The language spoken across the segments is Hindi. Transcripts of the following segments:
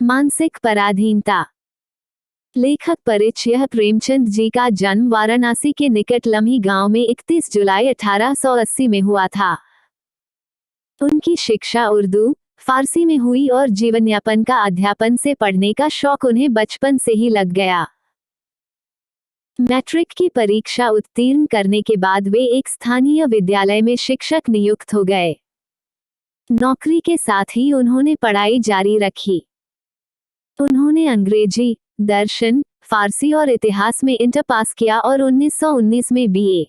मानसिक पराधीनता। लेखक परिचय। प्रेमचंद जी का जन्म वाराणसी के निकट लम्ही गांव में 31 जुलाई 1880 में हुआ था। उनकी शिक्षा उर्दू, फारसी में हुई और जीवनयापन का अध्यापन से पढ़ने का शौक उन्हें बचपन से ही लग गया। मैट्रिक की परीक्षा उत्तीर्ण करने के बाद वे एक स्थानीय विद्यालय में शिक्षक नियुक्त हो गए। नौकरी के साथ ही उन्होंने पढ़ाई जारी रखी। उन्होंने अंग्रेजी, दर्शन, फारसी और इतिहास में इंटर पास किया और 1919 में बीए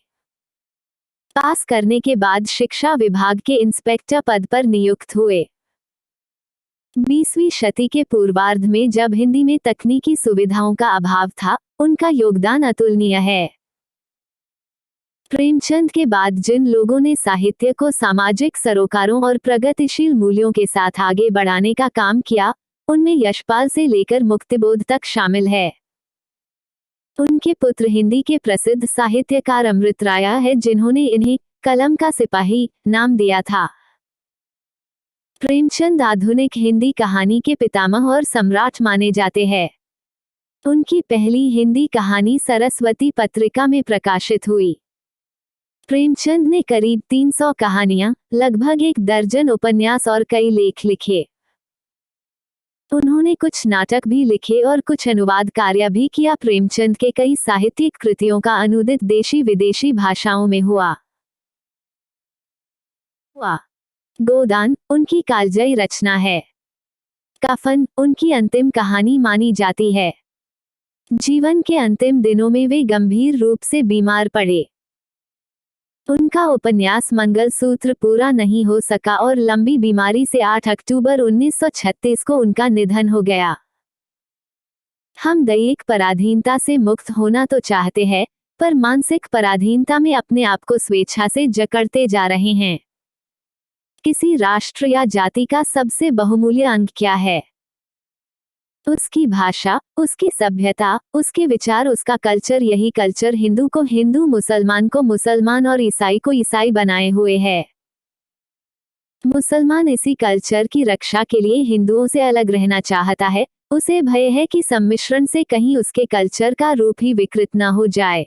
पास करने के बाद शिक्षा विभाग के इंस्पेक्टर पद पर नियुक्त हुए। 20वीं शती के पूर्वार्ध में जब हिंदी में तकनीकी सुविधाओं का अभाव था, उनका योगदान अतुलनीय है। प्रेमचंद के बाद जिन लोगों ने साहित्य को सामाजिक सरोकारों और प्रगतिशील मूल्यों के साथ आगे बढ़ाने का काम किया, उनमें यशपाल से लेकर मुक्तिबोध तक शामिल है। उनके पुत्र हिंदी के प्रसिद्ध साहित्यकार अमृत राय है, जिन्होंने इन्हें कलम का सिपाही नाम दिया था। प्रेमचंद आधुनिक हिंदी कहानी के पितामह और सम्राट माने जाते हैं। उनकी पहली हिंदी कहानी सरस्वती पत्रिका में प्रकाशित हुई। प्रेमचंद ने करीब 300 कहानियां, लगभग 1 दर्जन उपन्यास और कई लेख लिखे। उन्होंने कुछ नाटक भी लिखे और कुछ अनुवाद कार्य भी किया। प्रेमचंद के कई साहित्यिक कृतियों का अनुदित देशी विदेशी भाषाओं में हुआ। गोदान उनकी कालजयी रचना है। कफन उनकी अंतिम कहानी मानी जाती है। जीवन के अंतिम दिनों में वे गंभीर रूप से बीमार पड़े। उनका उपन्यास मंगलसूत्र पूरा नहीं हो सका और लंबी बीमारी से 8 अक्टूबर 1936 को उनका निधन हो गया। हम दैहिक पराधीनता से मुक्त होना तो चाहते हैं, पर मानसिक पराधीनता में अपने आप को स्वेच्छा से जकड़ते जा रहे हैं। किसी राष्ट्र या जाति का सबसे बहुमूल्य अंग क्या है? उसकी भाषा, उसकी सभ्यता, उसके विचार, उसका कल्चर। यही कल्चर हिंदू को हिंदू, मुसलमान को मुसलमान और ईसाई को ईसाई बनाए हुए है। मुसलमान इसी कल्चर की रक्षा के लिए हिंदुओं से अलग रहना चाहता है। उसे भय है कि सम्मिश्रण से कहीं उसके कल्चर का रूप ही विकृत न हो जाए।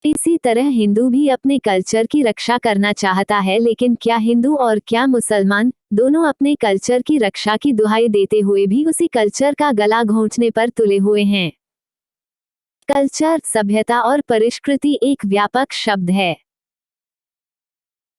इसी तरह हिंदू भी अपने कल्चर की रक्षा करना चाहता है, लेकिन क्या हिंदू और क्या मुसलमान दोनों अपने कल्चर की रक्षा की दुहाई देते हुए भी उसी कल्चर का गला घोंटने पर तुले हुए हैं। कल्चर, सभ्यता और परिष्कृति एक व्यापक शब्द है।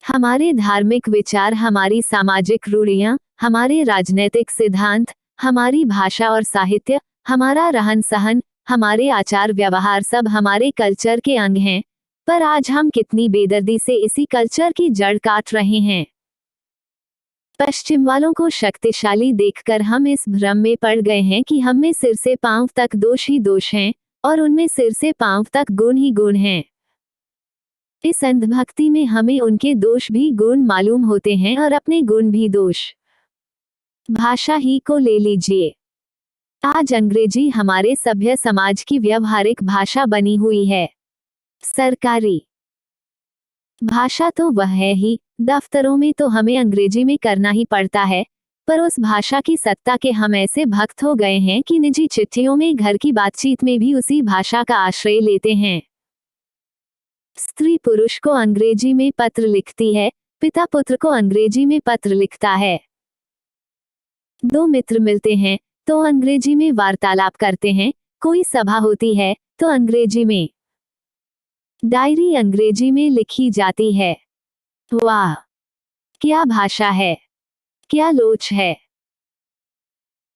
हमारे धार्मिक विचार, हमारी सामाजिक रूढ़ियां, हमारे राजनीतिक सिद्धांत, हमारी भाषा और साहित्य, हमारा रहन सहन, हमारे आचार व्यवहार सब हमारे कल्चर के अंग हैं। पर आज हम कितनी बेदर्दी से इसी कल्चर की जड़ काट रहे हैं। पश्चिम वालों को शक्तिशाली देखकर हम इस भ्रम में पड़ गए हैं कि हम में सिर से पांव तक दोष ही दोष हैं और उनमें सिर से पांव तक गुण ही गुण हैं। इस अंधभक्ति में हमें उनके दोष भी गुण मालूम होते हैं और अपने गुण भी दोष। भाषा ही को ले लीजिए। आज अंग्रेजी हमारे सभ्य समाज की व्यवहारिक भाषा बनी हुई है। सरकारी भाषा तो वह है ही, दफ्तरों में तो हमें अंग्रेजी में करना ही पड़ता है, पर उस भाषा की सत्ता के हम ऐसे भक्त हो गए हैं कि निजी चिट्ठियों में, घर की बातचीत में भी उसी भाषा का आश्रय लेते हैं। स्त्री पुरुष को अंग्रेजी में पत्र लिखती है, पिता पुत्र को अंग्रेजी में पत्र लिखता है। 2 मित्र मिलते हैं तो अंग्रेजी में वार्तालाप करते हैं, कोई सभा होती है तो अंग्रेजी में, डायरी अंग्रेजी में लिखी जाती है। वाह, क्या भाषा है, क्या लोच है,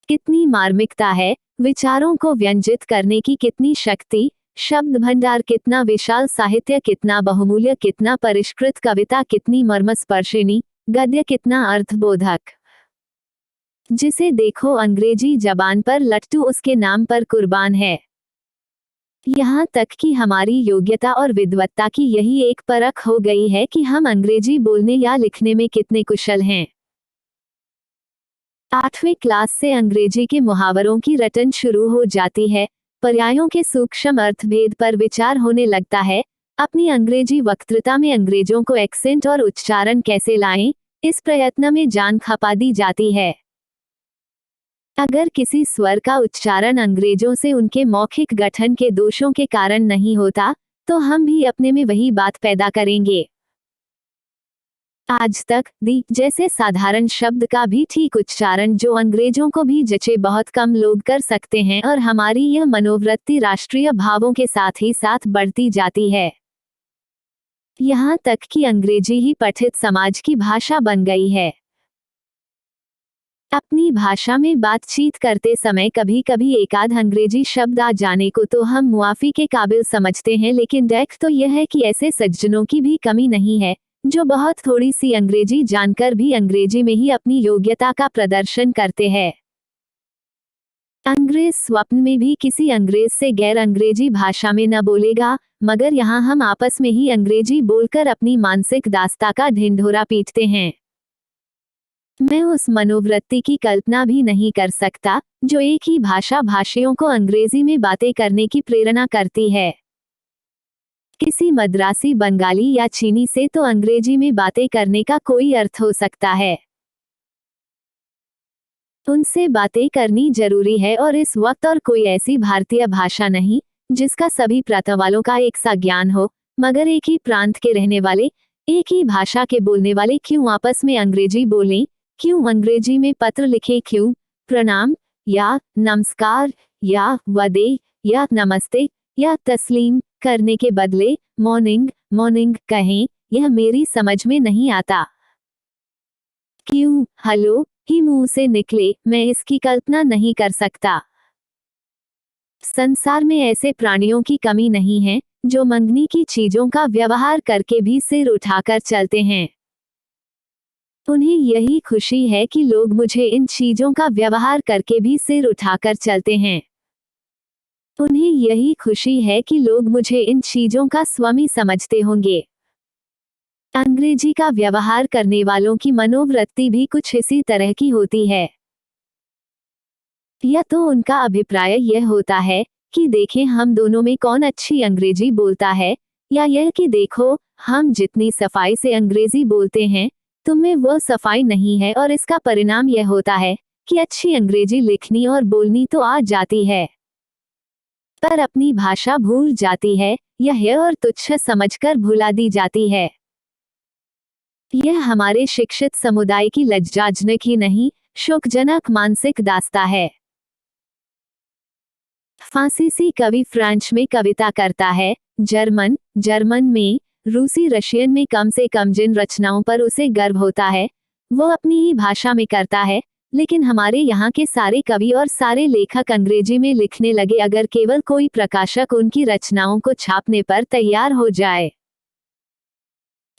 कितनी मार्मिकता है, विचारों को व्यंजित करने की कितनी शक्ति, शब्द भंडार कितना विशाल, साहित्य कितना बहुमूल्य, कितना परिष्कृत, कविता कितनी मर्मस्पर्शिनी, गद्य कितना अर्थबोधक। जिसे देखो अंग्रेजी जबान पर लट्टू उसके नाम पर कुर्बान है। यहाँ तक कि हमारी योग्यता और विद्वत्ता की यही एक परख हो गई है कि हम अंग्रेजी बोलने या लिखने में कितने कुशल हैं। 8वीं क्लास से अंग्रेजी के मुहावरों की रटन शुरू हो जाती है, पर्यायों के सूक्ष्म अर्थभेद पर विचार होने लगता है। अपनी अंग्रेजी वक्तृता में अंग्रेजों को एक्सेंट और उच्चारण कैसे लाएं, इस प्रयत्न में जान खपा दी जाती है। अगर किसी स्वर का उच्चारण अंग्रेजों से उनके मौखिक गठन के दोषों के कारण नहीं होता, तो हम भी अपने में वही बात पैदा करेंगे। आज तक दी जैसे साधारण शब्द का भी ठीक उच्चारण जो अंग्रेजों को भी जचे बहुत कम लोग कर सकते हैं, और हमारी यह मनोवृत्ति राष्ट्रीय भावों के साथ ही साथ बढ़ती जाती है। यहाँ तक कि अंग्रेजी ही पठित समाज की भाषा बन गई है। अपनी भाषा में बातचीत करते समय कभी कभी एकाध अंग्रेजी शब्द आ जाने को तो हम मुआफी के काबिल समझते हैं, लेकिन देख तो यह है कि ऐसे सज्जनों की भी कमी नहीं है जो बहुत थोड़ी सी अंग्रेजी जानकर भी अंग्रेजी में ही अपनी योग्यता का प्रदर्शन करते हैं। अंग्रेज स्वप्न में भी किसी अंग्रेज से गैर अंग्रेजी भाषा में न बोलेगा, मगर यहाँ हम आपस में ही अंग्रेजी बोलकर अपनी मानसिक दास्ता का ढिंढोरा पीटते हैं। मैं उस मनोवृत्ति की कल्पना भी नहीं कर सकता जो एक ही भाषा भाषियों को अंग्रेजी में बातें करने की प्रेरणा करती है। किसी मद्रासी, बंगाली या चीनी से तो अंग्रेजी में बातें करने का कोई अर्थ हो सकता है। उनसे बातें करनी जरूरी है, और इस वक्त और कोई ऐसी भारतीय भाषा नहीं जिसका सभी प्रांतों वालों का एक सा ज्ञान हो, मगर एक ही प्रांत के रहने वाले, एक ही भाषा के बोलने वाले क्यों आपस में अंग्रेजी बोलें, क्यों अंग्रेजी में पत्र लिखे, क्यों प्रणाम या नमस्कार या वदे या नमस्ते या तस्लीम करने के बदले मॉर्निंग मॉर्निंग कहें, यह मेरी समझ में नहीं आता। क्यों हेलो ही मुंह से निकले, मैं इसकी कल्पना नहीं कर सकता। संसार में ऐसे प्राणियों की कमी नहीं है जो मंगनी की चीजों का व्यवहार करके भी सिर उठाकर चलते हैं। उन्हें यही खुशी है कि लोग मुझे इन चीजों का व्यवहार करके भी सिर उठाकर चलते हैं। उन्हें यही खुशी है कि लोग मुझे इन चीजों का स्वामी समझते होंगे। अंग्रेजी का व्यवहार करने वालों की मनोवृत्ति भी कुछ इसी तरह की होती है। या तो उनका अभिप्राय यह होता है कि देखें हम दोनों में कौन अच्छी अंग्रेजी बोलता है, या यह कि देखो हम जितनी सफाई से अंग्रेजी बोलते हैं तुम में वह सफाई नहीं है, और इसका परिणाम यह होता है कि अच्छी अंग्रेजी लिखनी और बोलनी तो आ जाती है पर अपनी भाषा भूल जाती है, यह और तुच्छ समझकर भुला दी जाती है। यह हमारे शिक्षित समुदाय की लज्जाजनक ही नहीं, शोकजनक मानसिक दास्ता है। फ्रांसीसी कवि फ्रेंच में कविता करता है, जर्मन में, रूसी रशियन में, कम से कम जिन रचनाओं पर उसे गर्व होता है वो अपनी ही भाषा में करता है। लेकिन हमारे यहाँ के सारे कवि और सारे लेखक अंग्रेजी में लिखने लगे अगर केवल कोई प्रकाशक उनकी रचनाओं को छापने पर तैयार हो जाए।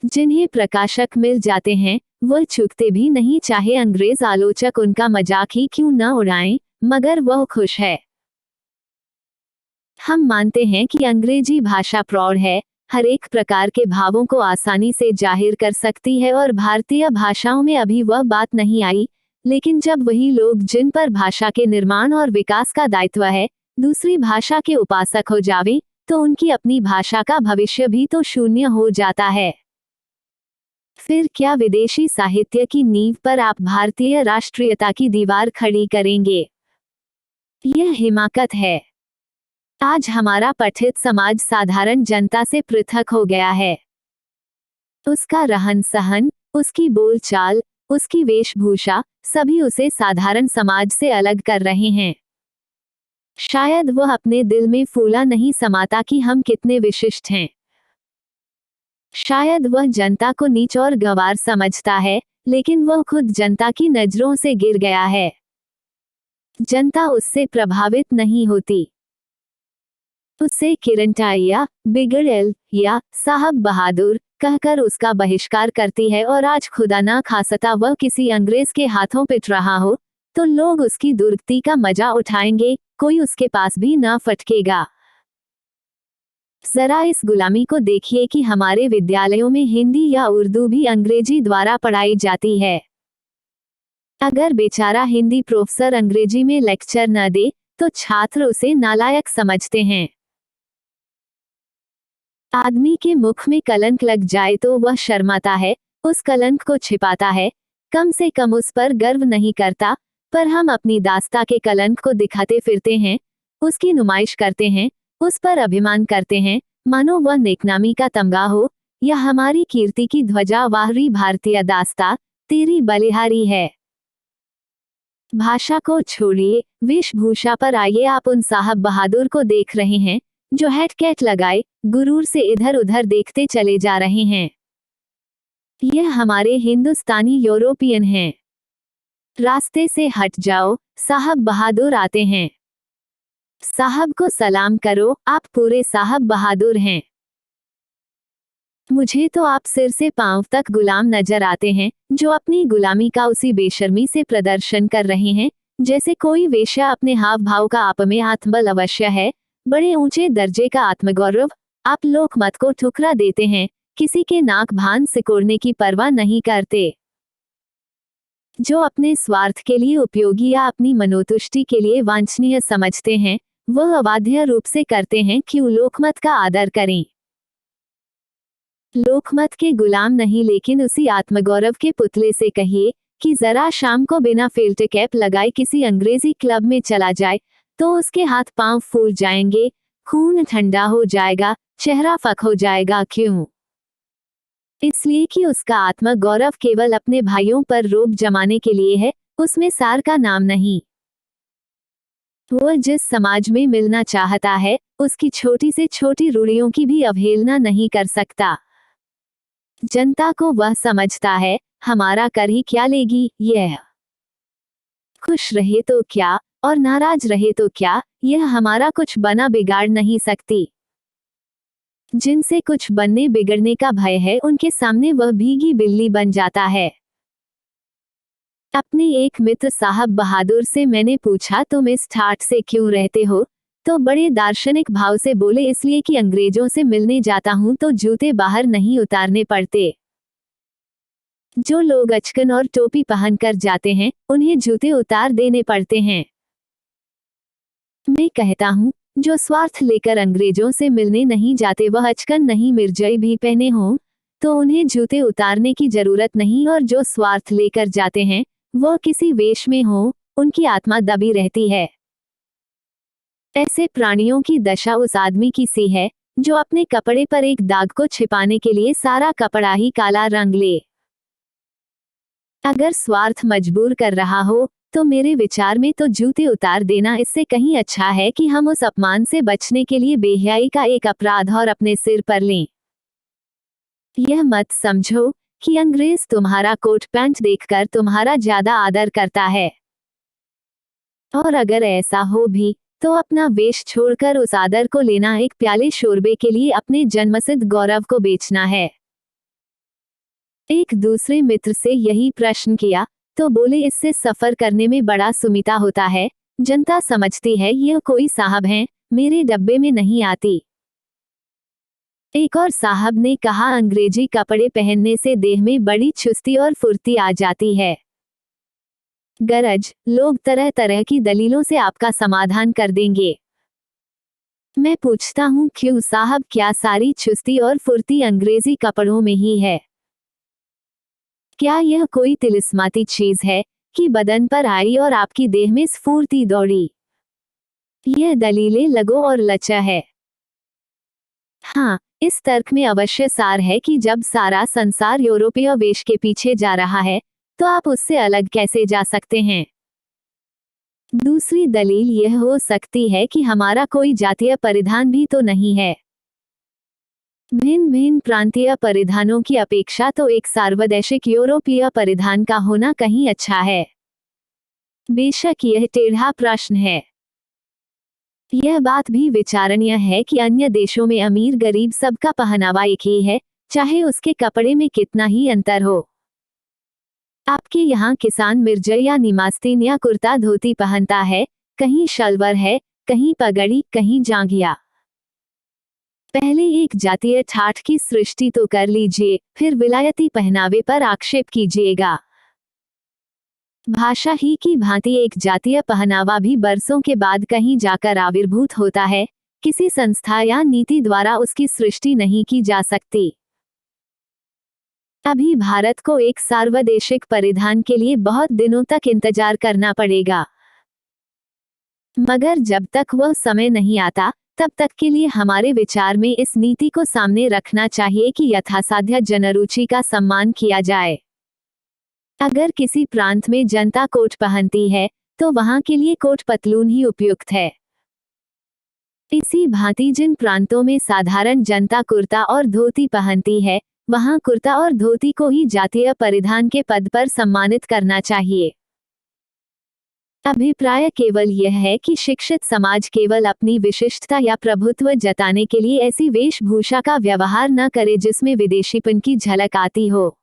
जिन्हें प्रकाशक मिल जाते हैं वह चूकते भी नहीं, चाहे अंग्रेज आलोचक उनका मजाक ही क्यों न उड़ाएं, मगर वह खुश है। हम मानते हैं कि अंग्रेजी भाषा प्रौढ़ है, हर एक प्रकार के भावों को आसानी से जाहिर कर सकती है, और भारतीय भाषाओं में अभी वह बात नहीं आई। लेकिन जब वही लोग जिन पर भाषा के निर्माण और विकास का दायित्व है दूसरी भाषा के उपासक हो जावे, तो उनकी अपनी भाषा का भविष्य भी तो शून्य हो जाता है। फिर क्या विदेशी साहित्य की नींव पर आप भारतीय राष्ट्रीयता की दीवार खड़ी करेंगे? यह हिमाकत है। आज हमारा पठित समाज साधारण जनता से पृथक हो गया है। उसका रहन सहन, उसकी बोलचाल, उसकी वेशभूषा सभी उसे साधारण समाज से अलग कर रहे हैं। शायद वह अपने दिल में फूला नहीं समाता कि हम कितने विशिष्ट हैं। शायद वह जनता को नीच और गंवार समझता है, लेकिन वह खुद जनता की नजरों से गिर गया है। जनता उससे प्रभावित नहीं होती। उसे किरंटाइया, बिगड़ेल या साहब बहादुर कहकर उसका बहिष्कार करती है, और आज खुदा ना खास्ता वह किसी अंग्रेज के हाथों पिट रहा हो तो लोग उसकी दुर्गति का मजा उठाएंगे, कोई उसके पास भी ना फटकेगा। जरा इस गुलामी को देखिए कि हमारे विद्यालयों में हिंदी या उर्दू भी अंग्रेजी द्वारा पढ़ाई जाती है। अगर बेचारा हिंदी प्रोफेसर अंग्रेजी में लेक्चर न दे तो छात्र उसे नालायक समझते हैं। आदमी के मुख में कलंक लग जाए तो वह शर्माता है, उस कलंक को छिपाता है, कम से कम उस पर गर्व नहीं करता, पर हम अपनी दास्ता के कलंक को दिखाते फिरते हैं, उसकी नुमाइश करते हैं, उस पर अभिमान करते हैं, मानो वह नेकनामी का तमगा हो या हमारी कीर्ति की ध्वजा वाहरी भारतीय दास्ता तेरी बलिहारी है। भाषा को छोड़िए, वेशभूषा पर आइए। आप उन साहब बहादुर को देख रहे हैं जो हैट कैट लगाए गुरूर से इधर उधर देखते चले जा रहे हैं। यह हमारे हिंदुस्तानी यूरोपियन हैं। रास्ते से हट जाओ, साहब बहादुर आते हैं। साहब को सलाम करो, आप पूरे साहब बहादुर हैं। मुझे तो आप सिर से पांव तक गुलाम नजर आते हैं, जो अपनी गुलामी का उसी बेशर्मी से प्रदर्शन कर रहे हैं जैसे कोई वेश्या अपने हाव भाव का आप में आत्मबल अवश्य है, बड़े ऊंचे दर्जे का आत्मगौरव। आप लोकमत को ठुकरा देते हैं, किसी के नाक भान सिकोड़ने की परवाह नहीं करते। जो अपने स्वार्थ के लिए उपयोगी या अपनी मनोतुष्टि के लिए वांछनीय समझते हैं, वह अबाध्य रूप से करते हैं। क्यों लोकमत का आदर करें? लोकमत के गुलाम नहीं, लेकिन उसी आत्मगौरव के पुतले से कहिए कि जरा शाम को बिना फिल्टर कैप लगाए किसी अंग्रेजी क्लब में चला जाए तो उसके हाथ पांव फूल जाएंगे, खून ठंडा हो जाएगा, चेहरा फक हो जाएगा। क्यों? इसलिए कि उसका आत्मगौरव केवल अपने भाइयों पर रोब जमाने के लिए है, उसमें सार का नाम नहीं। वह जिस समाज में मिलना चाहता है, उसकी छोटी से छोटी रूढ़ियों की भी अवहेलना नहीं कर सकता। जनता को वह समझता है, हमारा कर ही क्या लेगी यह। खुश रहे तो क्या और नाराज रहे तो क्या, यह हमारा कुछ बना बिगाड़ नहीं सकती। जिनसे कुछ बनने बिगड़ने का भय है, उनके सामने वह भीगी बिल्ली बन जाता है। अपने एक मित्र साहब बहादुर से मैंने पूछा, तुम इस ठाठ से क्यों रहते हो? तो बड़े दार्शनिक भाव से बोले, इसलिए कि अंग्रेजों से मिलने जाता हूं तो जूते बाहर नहीं उतारने पड़ते। जो लोग अचकन और टोपी पहनकर जाते हैं, उन्हें जूते उतार देने पड़ते हैं। मैं कहता हूं, जो स्वार्थ लेकर अंग्रेजों से मिलने नहीं जाते, वह अचकन नहीं मिर्जई भी पहने हों तो उन्हें जूते उतारने की जरूरत नहीं, और जो स्वार्थ लेकर जाते हैं वह किसी वेश में हो, उनकी आत्मा दबी रहती है। ऐसे प्राणियों की दशा उस आदमी की सी है जो अपने कपड़े पर एक दाग को छिपाने के लिए सारा कपड़ा ही काला रंग ले। अगर स्वार्थ मजबूर कर रहा हो तो मेरे विचार में तो जूते उतार देना इससे कहीं अच्छा है कि हम उस अपमान से बचने के लिए बेहयाई का एक अपराध और अपने सिर पर लें। यह मत समझो कि अंग्रेज तुम्हारा कोट पैंट देखकर तुम्हारा ज्यादा आदर करता है, और अगर ऐसा हो भी तो अपना वेश छोड़कर उस आदर को लेना एक प्याले शोरबे के लिए अपने जन्मसिद्ध गौरव को बेचना है। एक दूसरे मित्र से यही प्रश्न किया तो बोले, इससे सफर करने में बड़ा सुमिता होता है, जनता समझती है यह कोई साहब हैं, मेरे डब्बे में नहीं आती। एक और साहब ने कहा, अंग्रेजी कपड़े पहनने से देह में बड़ी चुस्ती और फुर्ती आ जाती है। गरज, लोग तरह तरह की दलीलों से आपका समाधान कर देंगे। मैं पूछता हूँ, क्यों साहब, क्या सारी चुस्ती और फुर्ती अंग्रेजी कपड़ों में ही है? क्या यह कोई तिलिस्माती चीज है कि बदन पर आई और आपकी देह में स्फूर्ति दौड़ी? यह दलीलें लगो और लचा है। हाँ, इस तर्क में अवश्य सार है कि जब सारा संसार यूरोपीय वेश के पीछे जा रहा है तो आप उससे अलग कैसे जा सकते हैं? दूसरी दलील यह हो सकती है कि हमारा कोई जातीय परिधान भी तो नहीं है। भिन्न भिन्न प्रांतीय परिधानों की अपेक्षा तो एक सार्वदेशिक यूरोपीय परिधान का होना कहीं अच्छा है। बेशक यह टेढ़ा प्रश्न है। यह बात भी विचारणीय है कि अन्य देशों में अमीर गरीब सबका पहनावा एक ही है, चाहे उसके कपड़े में कितना ही अंतर हो। आपके यहाँ किसान मिर्जई या निमास्तीन या कुर्ता धोती पहनता है, कहीं शलवर है, कहीं पगड़ी, कहीं जांघिया। पहले एक जातीय ठाठ की सृष्टि तो कर लीजिए, फिर विलायती पहनावे पर आक्षेप कीजिएगा। भाषा ही की भांति एक जातीय पहनावा भी बरसों के बाद कहीं जाकर आविर्भूत होता है, किसी संस्था या नीति द्वारा उसकी सृष्टि नहीं की जा सकती। अभी भारत को एक सार्वदेशिक परिधान के लिए बहुत दिनों तक इंतजार करना पड़ेगा, मगर जब तक वह समय नहीं आता तब तक के लिए हमारे विचार में इस नीति को सामने रखना चाहिए कि यथासाध्य जनरुचि का सम्मान किया जाए। अगर किसी प्रांत में जनता कोट पहनती है तो वहां के लिए कोट पतलून ही उपयुक्त है। इसी भांति जिन प्रांतों में साधारण जनता कुर्ता और धोती पहनती है, वहां कुर्ता और धोती को ही जातीय परिधान के पद पर सम्मानित करना चाहिए। अभिप्राय केवल यह है कि शिक्षित समाज केवल अपनी विशिष्टता या प्रभुत्व जताने के लिए ऐसी वेशभूषा का व्यवहार न करे जिसमें विदेशीपन की झलक आती हो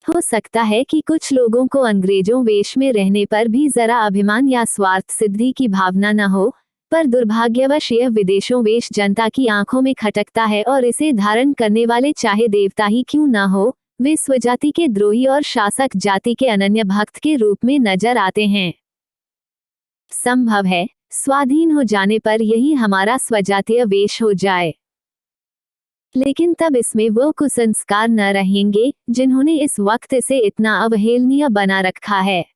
सकता है कि कुछ लोगों को अंग्रेजों वेश में रहने पर भी जरा अभिमान या स्वार्थ सिद्धि की भावना न हो, पर दुर्भाग्यवश यह विदेशों वेश जनता की आंखों में खटकता है और इसे धारण करने वाले चाहे देवता ही क्यों न हो, वे स्वजाति के द्रोही और शासक जाति के अनन्य भक्त के रूप में नजर आते हैं। संभव है स्वाधीन हो जाने पर यही हमारा स्वजातीय वेश हो जाए, लेकिन तब इसमें वो कुसंस्कार न रहेंगे जिन्होंने इस वक्त इसे इतना अवहेलनीय बना रखा है।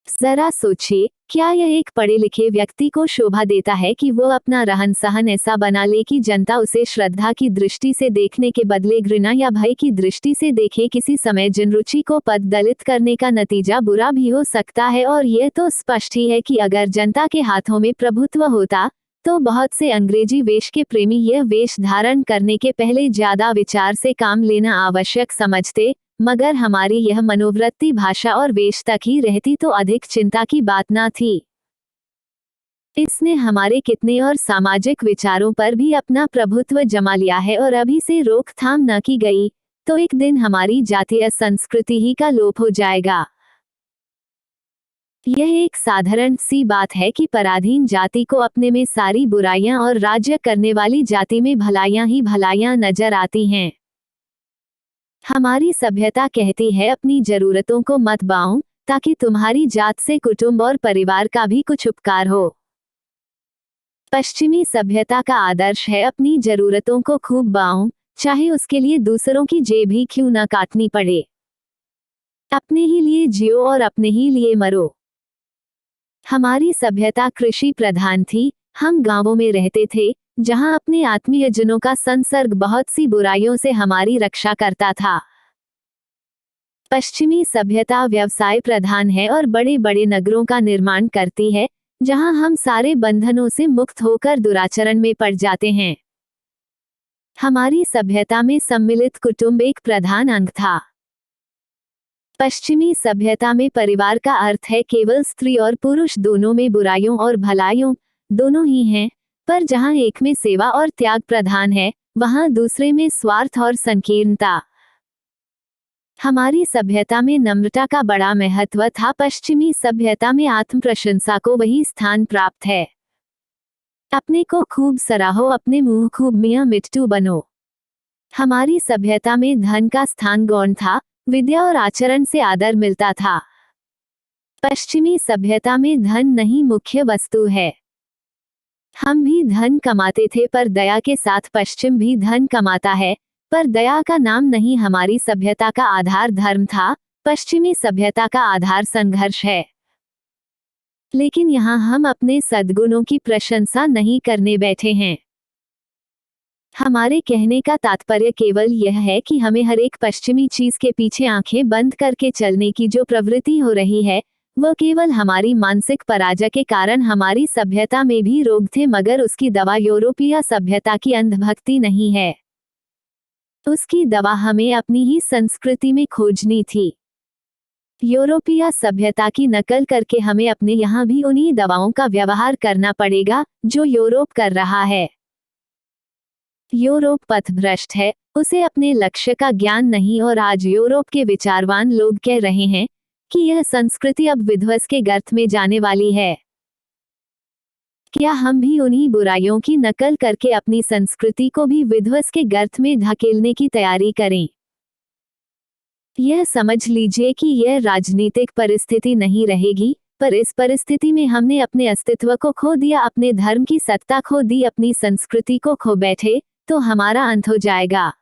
जरा सोचिए, क्या यह एक पढ़े लिखे व्यक्ति को शोभा देता है कि वो अपना रहन सहन ऐसा बना ले कि जनता उसे श्रद्धा की दृष्टि से देखने के बदले घृणा या भय की दृष्टि से देखे? किसी समय जनरुचि को पद दलित करने का नतीजा बुरा भी हो सकता है, और यह तो स्पष्ट ही है कि अगर जनता के हाथों में प्रभुत्व होता तो बहुत से अंग्रेजी वेश के प्रेमी यह वेश धारण करने के पहले ज्यादा विचार से काम लेना आवश्यक समझते, मगर हमारी यह मनोवृत्ति भाषा और वेश तक ही रहती तो अधिक चिंता की बात न थी। इसने हमारे कितने और सामाजिक विचारों पर भी अपना प्रभुत्व जमा लिया है, और अभी से रोकथाम न की गई तो एक दिन हमारी जातीय संस्कृति ही का लोप हो जाएगा। यह एक साधारण सी बात है कि पराधीन जाति को अपने में सारी बुराइयां और राज्य करने वाली जाति में भलाइयां ही भलाइयां नजर आती हैं। हमारी सभ्यता कहती है अपनी जरूरतों को मत बांटो, ताकि तुम्हारी जात से कुटुंब और परिवार का भी कुछ उपकार हो। पश्चिमी सभ्यता का आदर्श है अपनी जरूरतों को खूब बांटो, चाहे उसके लिए दूसरों की जेब ही क्यों न काटनी पड़े। अपने ही लिए जियो और अपने ही लिए मरो। हमारी सभ्यता कृषि प्रधान थी। हम गांवों में रहते थे जहां अपने आत्मीयजनों का संसर्ग बहुत सी बुराइयों से हमारी रक्षा करता था। पश्चिमी सभ्यता व्यवसाय प्रधान है और बड़े बड़े नगरों का निर्माण करती है, जहां हम सारे बंधनों से मुक्त होकर दुराचरण में पड़ जाते हैं। हमारी सभ्यता में सम्मिलित कुटुंब एक प्रधान अंग था। पश्चिमी सभ्यता में परिवार का अर्थ है केवल स्त्री और पुरुष दोनों में बुराइयों और भलाइयों दोनों ही हैं, पर जहां एक में सेवा और त्याग प्रधान है, वहां दूसरे में स्वार्थ और संकीर्णता। हमारी सभ्यता में नम्रता का बड़ा महत्व था। पश्चिमी सभ्यता में आत्म प्रशंसा को वही स्थान प्राप्त है। अपने को खूब सराहो, अपने मुंह खूब मियां मिट्टू बनो। हमारी सभ्यता में धन का स्थान गौण था, विद्या और आचरण से आदर मिलता था। पश्चिमी सभ्यता में धन नहीं मुख्य वस्तु है। हम भी धन कमाते थे, पर दया के साथ पश्चिम भी धन कमाता है, पर दया का नाम नहीं। हमारी सभ्यता का आधार धर्म था, पश्चिमी सभ्यता का आधार संघर्ष है। लेकिन यहाँ हम अपने सद्गुणों की प्रशंसा नहीं करने बैठे हैं। हमारे कहने का तात्पर्य केवल यह है कि हमें हर एक पश्चिमी चीज के पीछे आंखें बंद करके चलने की जो प्रवृत्ति हो रही है, वह केवल हमारी मानसिक पराजय के कारण हमारी सभ्यता में भी रोग थे, मगर उसकी दवा यूरोपीय सभ्यता की अंधभक्ति नहीं है। उसकी दवा हमें अपनी ही संस्कृति में खोजनी थी। यूरोपीय सभ्यता की नकल करके हमें अपने यहाँ भी उन्हीं दवाओं का व्यवहार करना पड़ेगा जो यूरोप कर रहा है। यूरोप पथभ्रष्ट है, उसे अपने लक्ष्य का ज्ञान नहीं, और आज यूरोप के विचारवान लोग कह रहे हैं कि यह संस्कृति अब विध्वंस के गर्त में जाने वाली है। क्या हम भी उन्हीं बुराइयों की नकल करके अपनी संस्कृति को भी विध्वंस के गर्त में धकेलने की तैयारी करें? यह समझ लीजिए कि यह राजनीतिक परिस्थिति नहीं रहेगी, पर इस परिस्थिति में हमने अपने अस्तित्व को खो दिया, अपने धर्म की सत्ता खो दी, अपनी संस्कृति को खो बैठे, तो हमारा अंत हो जाएगा।